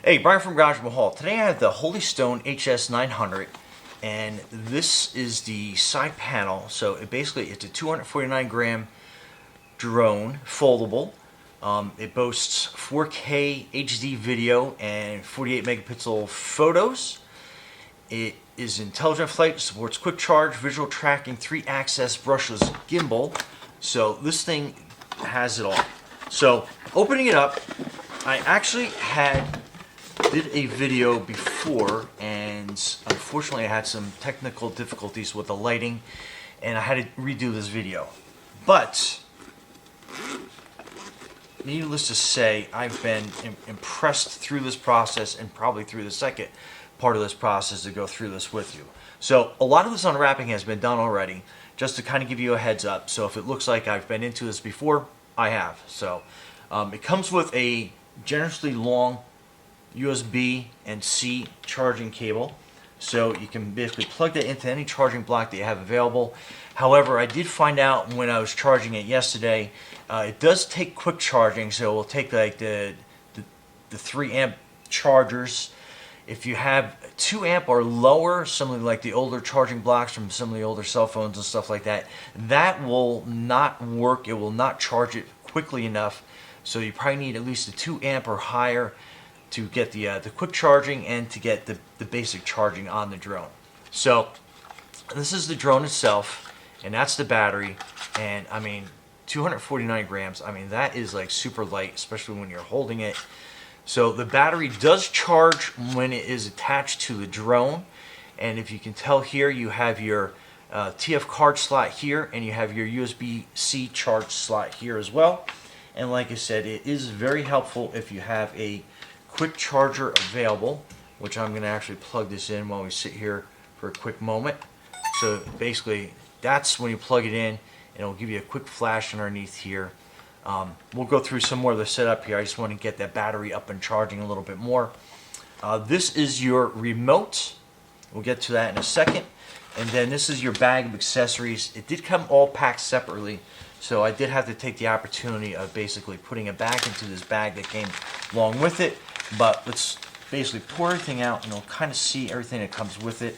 Hey, Brian from Garage Mahal. Today I have the Holy Stone HS900, and this is the side panel. So it's a 249 gram drone, foldable. It boasts 4K HD video and 48 megapixel photos. It is intelligent flight, supports quick charge, visual tracking, 3-axis brushless gimbal. So this thing has it all. So opening it up, I actually did a video before, and unfortunately I had some technical difficulties with the lighting and I had to redo this video. But needless to say, I've been impressed through this process, and probably through the second part of this process to go through this with you. So a lot of this unwrapping has been done already, just to kind of give you a heads up. So if it looks like I've been into this before, I have. So it comes with a generously long USB and C charging cable, so you can basically plug that into any charging block that you have available. However, I did find out when I was charging it yesterday, it does take quick charging, so it will take like the 3 amp chargers. If you have 2 amp or lower, something like the older charging blocks from some of the older cell phones and stuff like that, that will not work. It will not charge it quickly enough. So you probably need at least a 2 amp or higher to get the quick charging and to get the basic charging on the drone. So this is the drone itself, and that's the battery. And I mean, 249 grams, I mean, that is like super light, especially when you're holding it. So the battery does charge when it is attached to the drone. And if you can tell here, you have your TF card slot here, and you have your USB-C charge slot here as well. And like I said, it is very helpful if you have a quick charger available, which I'm going to actually plug this in while we sit here for a quick moment. So basically, that's when you plug it in, and it'll give you a quick flash underneath here. We'll go through some more of the setup here. I just want to get that battery up and charging a little bit more. This is your remote. We'll get to that in a second. And then this is your bag of accessories. It did come all packed separately, so I did have to take the opportunity of basically putting it back into this bag that came along with it. But let's basically pour everything out, and you'll kind of see everything that comes with it.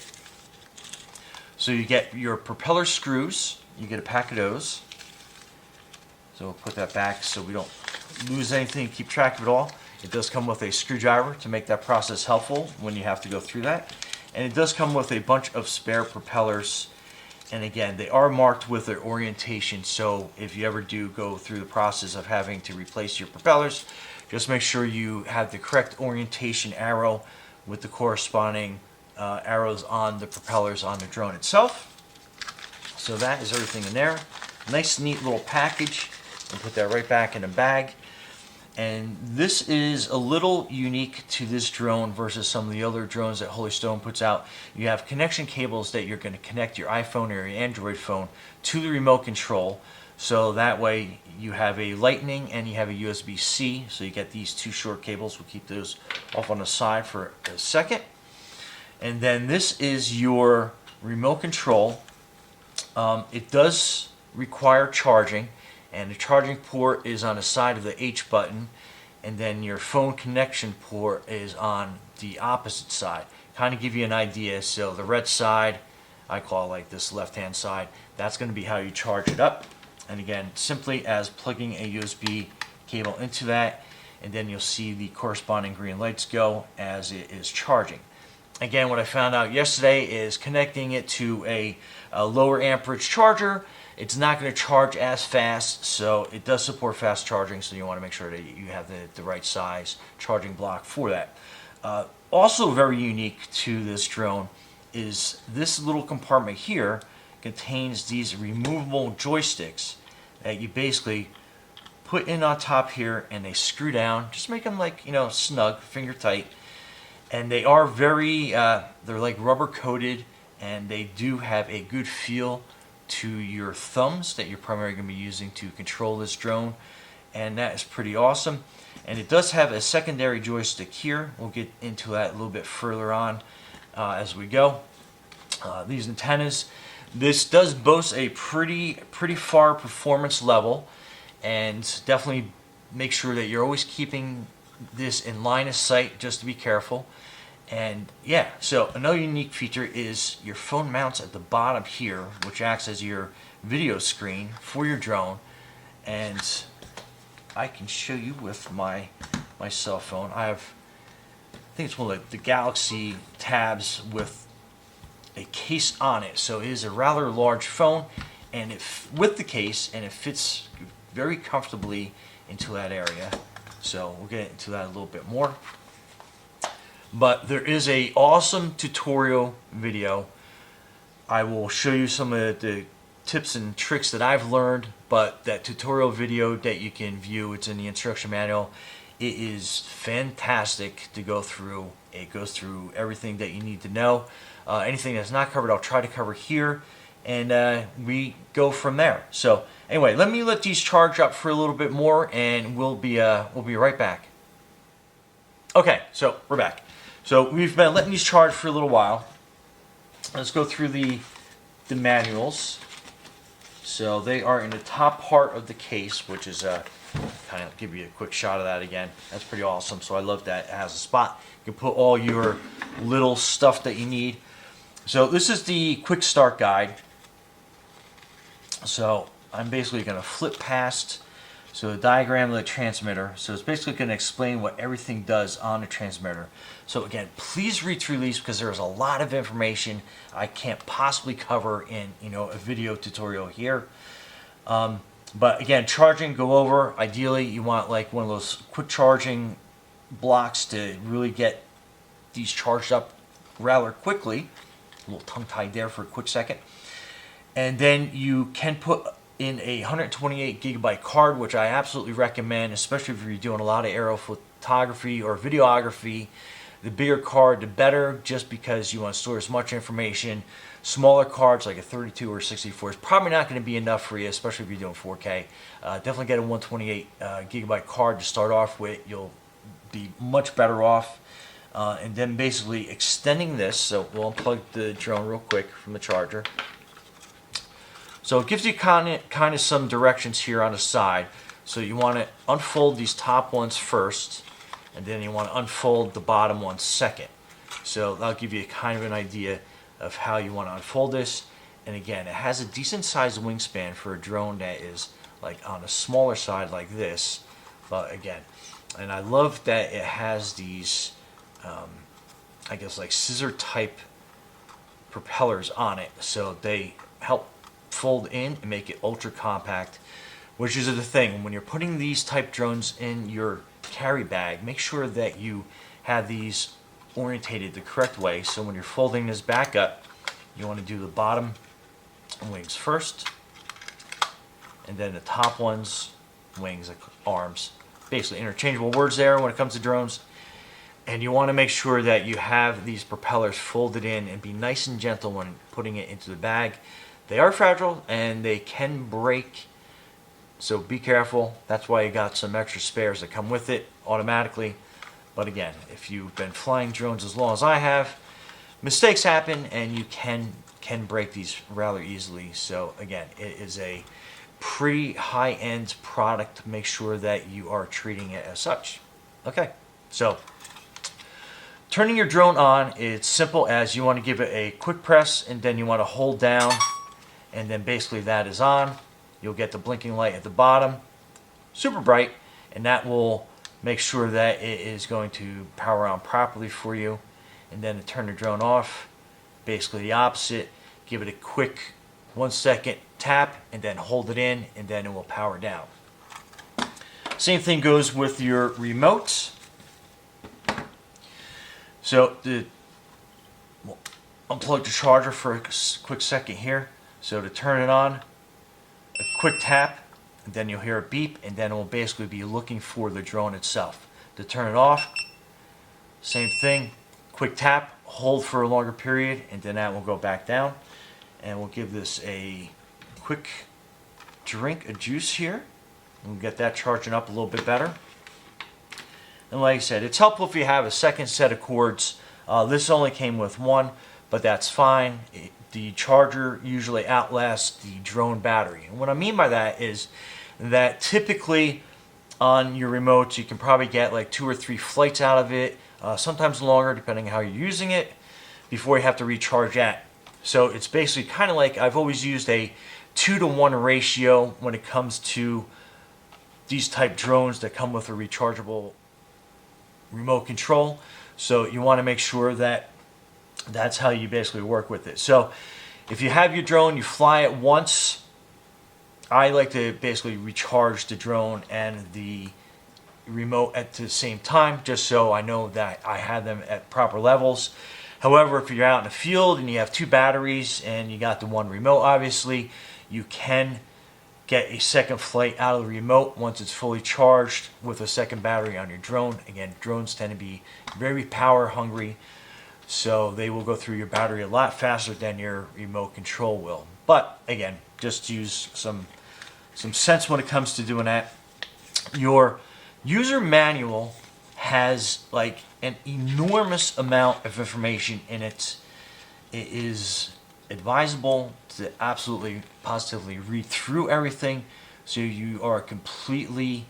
So you get your propeller screws. You get a pack of those. So we'll put that back so we don't lose anything, keep track of it all. It does come with a screwdriver to make that process helpful when you have to go through that. And it does come with a bunch of spare propellers. And again, they are marked with their orientation, so if you ever do go through the process of having to replace your propellers, just make sure you have the correct orientation arrow with the corresponding arrows on the propellers on the drone itself. So that is everything in there. Nice, neat little package. And put that right back in the bag. And this is a little unique to this drone versus some of the other drones that Holy Stone puts out. You have connection cables that you're going to connect your iPhone or your Android phone to the remote control. So that way you have a Lightning and you have a USB-C. So you get these 2 short cables. We'll keep those off on the side for a second. And then this is your remote control. It does require charging. And the charging port is on the side of the H button, and then your phone connection port is on the opposite side. Kind of give you an idea. So the red side, I call it like this left-hand side, that's going to be how you charge it up. And again, simply as plugging a USB cable into that, and then you'll see the corresponding green lights go as it is charging. Again, what I found out yesterday is connecting it to a lower amperage charger, it's not going to charge as fast, so it does support fast charging, so you want to make sure that you have the right size charging block for that. Also very unique to this drone is this little compartment here contains these removable joysticks that you basically put in on top here, and they screw down. Just make them like, snug, finger tight. And they are they're like rubber coated, and they do have a good feel to your thumbs that you're primarily going to be using to control this drone, and that is pretty awesome. And it does have a secondary joystick here. We'll get into that a little bit further on as we go. These antennas, this does boast a pretty far performance level, and definitely make sure that you're always keeping this in line of sight just to be careful. And yeah, so another unique feature is your phone mounts at the bottom here, which acts as your video screen for your drone. And I can show you with my cell phone. I think it's one of the Galaxy tabs with a case on it. So it is a rather large phone, and with the case, and it fits very comfortably into that area. So we'll get into that a little bit more. But there is a awesome tutorial video. I will show you some of the tips and tricks that I've learned, but that tutorial video that you can view, it's in the instruction manual. It is fantastic to go through. It goes through everything that you need to know. Anything that's not covered, I'll try to cover here, and we go from there. So anyway, let these charge up for a little bit more, and we'll be right back. Okay, so we're back. So we've been letting these charge for a little while. Let's go through the manuals. So they are in the top part of the case, which is kind of give you a quick shot of that again. That's pretty awesome. So I love that it has a spot. You can put all your little stuff that you need. So this is the quick start guide. So I'm basically going to flip past. So the diagram of the transmitter. So it's basically going to explain what everything does on the transmitter. So again, please read through these because there's a lot of information I can't possibly cover in a video tutorial here. But again, charging, go over. Ideally, you want like one of those quick charging blocks to really get these charged up rather quickly. A little tongue-tied there for a quick second. And then you can put in a 128 gigabyte card, which I absolutely recommend, especially if you're doing a lot of aerial photography or videography. The bigger card, the better, just because you want to store as much information. Smaller cards like a 32 or 64 is probably not going to be enough for you, especially if you're doing 4K. Definitely get a 128 gigabyte card to start off with. You'll be much better off. And then basically extending this, so we'll unplug the drone real quick from the charger. So it gives you kind of some directions here on the side. So you want to unfold these top ones first, and then you want to unfold the bottom ones second. So that'll give you kind of an idea of how you want to unfold this. And again, it has a decent sized wingspan for a drone that is like on the smaller side like this. But again, and I love that it has these, I guess like scissor type propellers on it. So they help fold in and make it ultra compact, which is the thing. When you're putting these type drones in your carry bag, make sure that you have these orientated the correct way. So when you're folding this back up, you want to do the bottom wings first, and then the top ones, wings, like arms. Basically interchangeable words there when it comes to drones. And you want to make sure that you have these propellers folded in and be nice and gentle when putting it into the bag. They are fragile and they can break, so be careful. That's why you got some extra spares that come with it automatically. But again, if you've been flying drones as long as I have, mistakes happen and you can break these rather easily. So again, it is a pretty high-end product. Make sure that you are treating it as such. Okay, so turning your drone on, it's simple as you want to give it a quick press and then you want to hold down, and then basically that is on. You'll get the blinking light at the bottom, super bright, and that will make sure that it is going to power on properly for you. And then to turn the drone off, basically the opposite. Give it a quick 1 second tap and then hold it in, and then it will power down. Same thing goes with your remote. So we'll unplug the charger for a quick second here. So to turn it on, a quick tap, and then you'll hear a beep, and then it will basically be looking for the drone itself. To turn it off, same thing, quick tap, hold for a longer period, and then that will go back down. And we'll give this a quick drink of juice here. We'll get that charging up a little bit better. And like I said, it's helpful if you have a second set of cords. This only came with one, but that's fine. The charger usually outlasts the drone battery. And what I mean by that is that typically on your remote. You can probably get like 2 or 3 flights out of it, sometimes longer depending on how you're using it, before you have to recharge that. So it's basically kind of like, I've always used a 2-to-1 ratio when it comes to these type drones that come with a rechargeable remote control. So you want to make sure that that's how you basically work with it. So if you have your drone, you fly it once. I like to basically recharge the drone and the remote at the same time, just so I know that I have them at proper levels. However, if you're out in the field and you have 2 batteries and you got the 1 remote, obviously, you can get a second flight out of the remote once it's fully charged with a second battery on your drone. Again, drones tend to be very power hungry, so they will go through your battery a lot faster than your remote control will. But again, just use some sense when it comes to doing that. Your user manual has like an enormous amount of information in it. It is advisable to absolutely positively read through everything so you are completely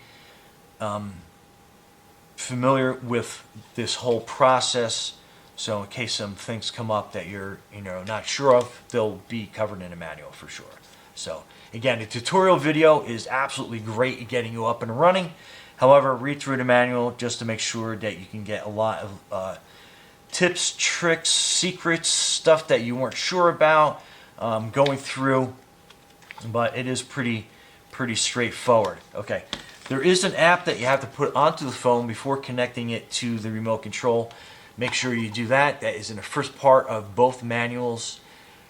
familiar with this whole process. So in case some things come up that you're not sure of, they'll be covered in a manual for sure. So again, the tutorial video is absolutely great at getting you up and running. However, read through the manual just to make sure that you can get a lot of tips, tricks, secrets, stuff that you weren't sure about going through. But it is pretty straightforward. Okay, there is an app that you have to put onto the phone before connecting it to the remote control. Make sure you do that. That is in the first part of both manuals.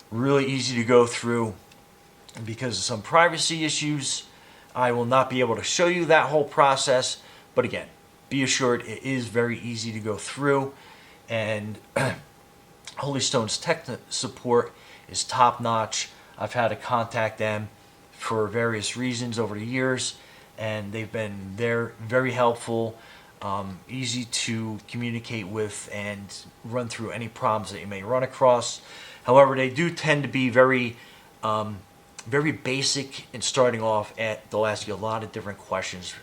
Really easy to go through. And because of some privacy issues, I will not be able to show you that whole process. But again, be assured it is very easy to go through. And Holy Stone's tech support is top notch. I've had to contact them for various reasons over the years, and they've been very helpful, easy to communicate with and run through any problems that you may run across. However, they do tend to be very basic in starting off. They'll ask you a lot of different questions,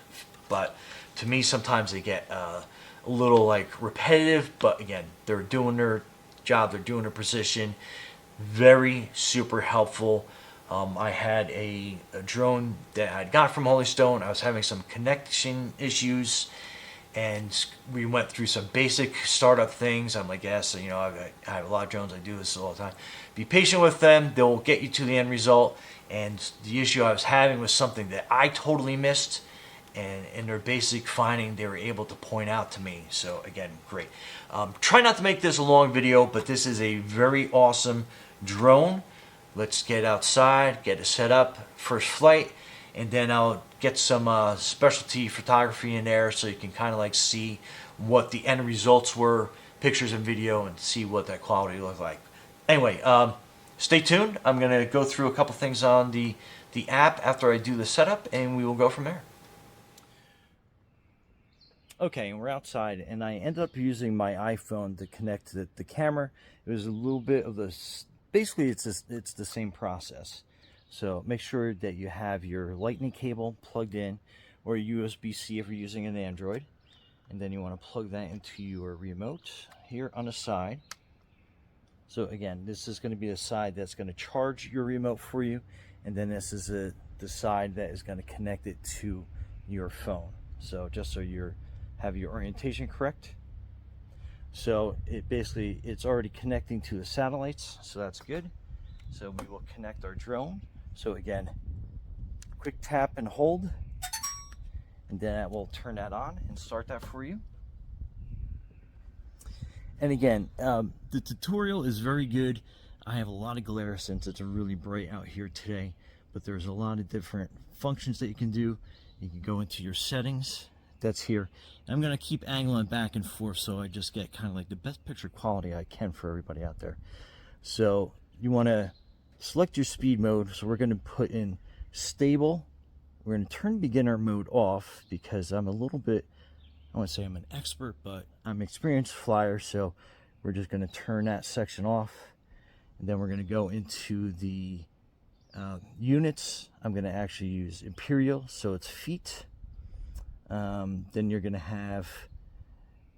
but to me sometimes they get a little like repetitive. But again, they're doing their job, they're doing their position. Very super helpful. I had a drone that I got from Holy Stone. I was having some connection issues, and we went through some basic startup things. I'm like, yes, I have a lot of drones. I do this all the time. Be patient with them. They'll get you to the end result. And the issue I was having was something that I totally missed, and in their basic finding, they were able to point out to me. So again, great. Try not to make this a long video, but this is a very awesome drone. Let's get outside, get it set up, first flight, and then I'll get some specialty photography in there so you can kind of like see what the end results were, pictures and video, and see what that quality looked like. Anyway, stay tuned. I'm going to go through a couple things on the app after I do the setup, and we will go from there. Okay, and we're outside, and I ended up using my iPhone to connect the camera. It was a little bit of this. Basically, it's the same process. So make sure that you have your lightning cable plugged in, or USB-C if you're using an Android. And then you want to plug that into your remote here on the side. So again, this is going to be the side that's going to charge your remote for you. And then this is the side that is going to connect it to your phone. So just so you have your orientation correct. So it's already connecting to the satellites, so that's good. So we will connect our drone. So again, quick tap and hold, and then that will turn that on and start that for you. And again, the tutorial is very good. I have a lot of glare since it's really bright out here today, but there's a lot of different functions that you can do. You can go into your settings. That's here. I'm going to keep angling back and forth so I just get kind of like the best picture quality I can for everybody out there. So you want to select your speed mode. So we're going to put in stable. We're going to turn beginner mode off because I'm a little bit, I want to say I'm an expert, but I'm an experienced flyer. So we're just going to turn that section off. And then we're going to go into the units. I'm going to actually use imperial, so it's feet. Then you're going to have,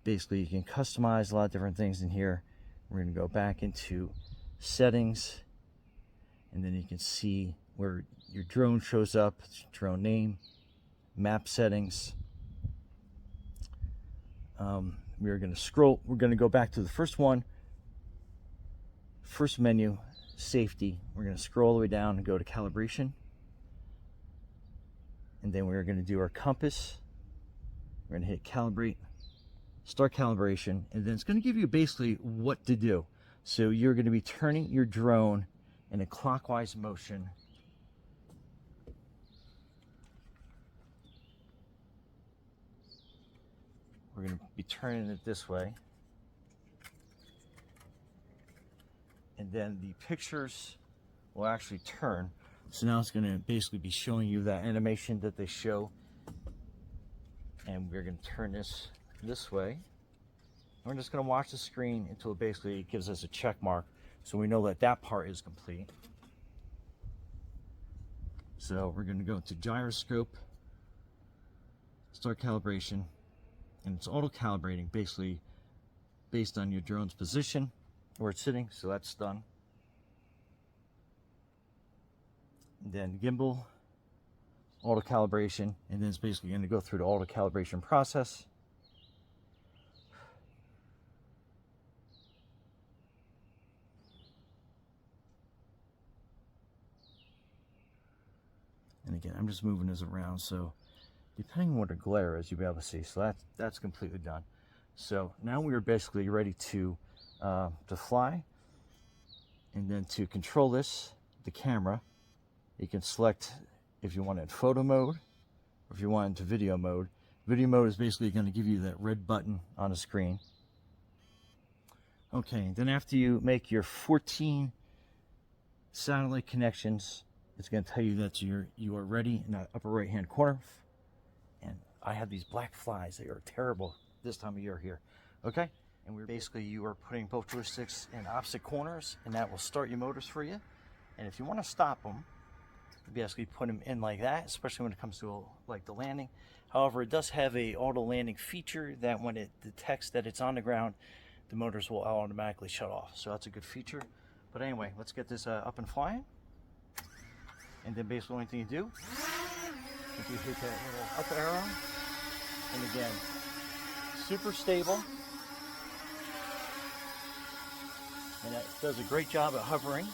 basically you can customize a lot of different things in here. We're going to go back into settings, and then you can see where your drone shows up, drone name, map settings. We're going to scroll, we're going to go back to the first one, first menu, safety. We're going to scroll all the way down and go to calibration. And then we're going to do our compass. We're going to hit calibrate, start calibration, and then it's going to give you basically what to do. So you're going to be turning your drone in a clockwise motion. We're going to be turning it this way. And then the pictures will actually turn. So now it's going to basically be showing you that animation that they show. And we're going to turn this way. And we're just going to watch the screen until it basically gives us a check mark, so we know that that part is complete. So we're going to go to gyroscope, start calibration, and it's auto calibrating basically based on your drone's position where it's sitting. So that's done. And then gimbal, auto calibration, and then it's basically going to go through the auto calibration process. And again, I'm just moving this around, so depending on what the glare is, you'll be able to see. So that's completely done. So now we are basically ready to fly. And then to control this, the camera, you can select if you want it in photo mode or if you want it into video mode. Video mode is basically going to give you that red button on the screen. Okay, then after you make your 14 satellite connections, it's going to tell you that you are ready in the upper right hand corner. And I have these black flies. They are terrible this time of year here. Okay, and you are putting both joysticks in opposite corners, and that will start your motors for you. And if you want to stop them, you basically put them in like that, especially when it comes to like the landing. However, it does have a auto landing feature that when it detects that it's on the ground, the motors will automatically shut off. So that's a good feature. But anyway, let's get this up and flying. And then basically the only thing you do is you hit that little up arrow. And again, super stable. And that does a great job at hovering.